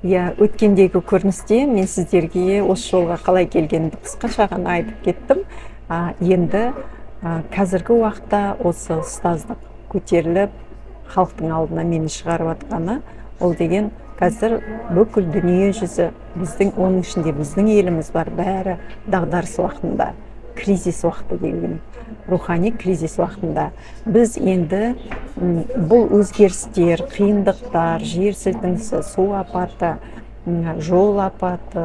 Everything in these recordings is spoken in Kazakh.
Иә, өткендегі көріністе мен сіздерге осы жолға қалай келгенімді қысқаша ғана айтып кеттім. Енді қазіргі уақытта осы ұстаздық көтеріліп, халықтың алдына мені шығарып жатқаны, ол деген қазір бүкіл дүние жүзі, оның ішінде біздің еліміз бар, бәрі дағдарыс уақытында, кризис уақыты деген, рухани кризис уақытында. Біз енді бұл өзгерістер, қиындықтар, жер сілкінісі, су апаты, жол апаты,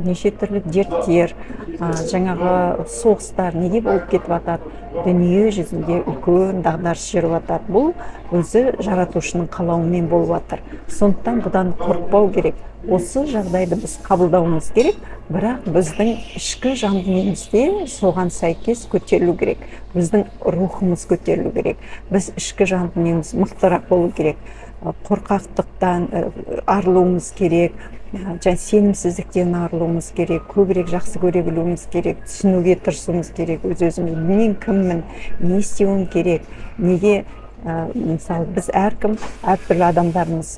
неше түрлі дерттер, жаңағы соғыстар неге болып кетіп жатады? Дүние жүзінде үлкен дағдарыс жүріп жатады. Бұл өзі жаратушының қалауымен болып жатыр. Сондықтан бұдан қорықпау керек. Осы жағдайды біз қабылдауымыз керек, бірақ біздің ішкі жан дүниемізде соған сәйкес көтерілу керек. Біздің рухымыз көтерілу керек. Біз ішкі жан дүниеміз мықтырақ болу керек. Қорқақтықтан арылуымыз керек, сенімсіздіктен арылуымыз керек, көбірек жақсы көре білуіміз керек, түсінуге тырысуымыз керек, өз-өзіміз мен кіммін, не істеуім керек, неге, мысалы біз әркім әртүрлі адамдармыз,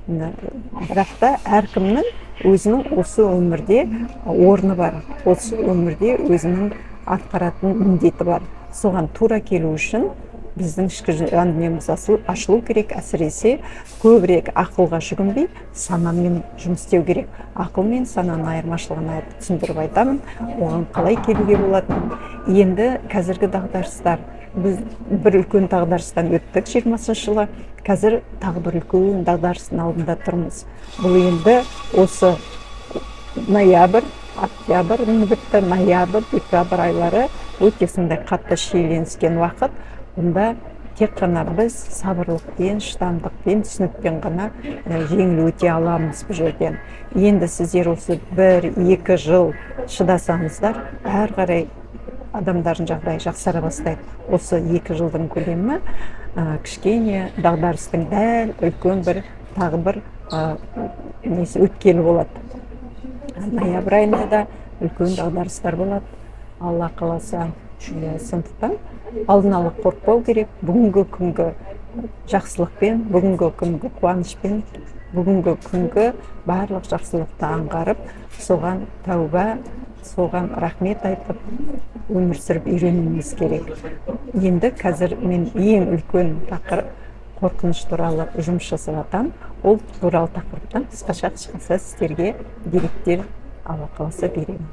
бірақ та әркімнің өзінің осы өмірде орны бар, осы өмірде өзінің атқаратын міндеті бар. Соған тура келу үшін біздің ішкі жан дүниеміз ашылу керек, әсіресе көбірек ақылға жүгінбей, санамен жұмыс істеу керек. Ақыл мен сананың айырмашылығын түсіндіріп айтамын, оған қалай келуге болатынын. Енді қазіргі дағдарыстар, біз бір үлкен дағдарыстан өттік 20-шы жылы, қазір тағы бір үлкен дағдарыстың алдында тұрмыз. Бұл енді осы ноябрь, октябрь, бітті ноябрь, декабрь айлары өте сондай қатты шиеленіскен уақыт. Бұнда тек қана біз сабырлықпен, шыдамдықпен, түсінікпен ғана жеңіл өте аламыз бұл жерден. Енді сіздер осы 1-2 жыл шыдасаңыздар, әрі қарай адамдардың жағдайы жақсара бастайды. Осы 2 жылдың көлемі кішкене дағдарыстың дәл үлкен тағы бір өткелі болады. Ноябрь айында да үлкен дағдарыстар болады, Алла қаласа. Сондықтан алдын ала қорықпау керек. Бүгінгі күнгі жақсылықпен, бүгінгі күнгі қуанышпен, бүгінгі күнгі барлық жақсылықты аңғарып, соған тәуба, соған рахмет айтып, өмір сүріп үйренуіміз керек. Енді қазір мен ең үлкен тақырып қорқыныш туралы жұмыс жасап жатамын. Ол туралы тақырыптан қысқаша сіздерге деректер Алла қаласа беремін.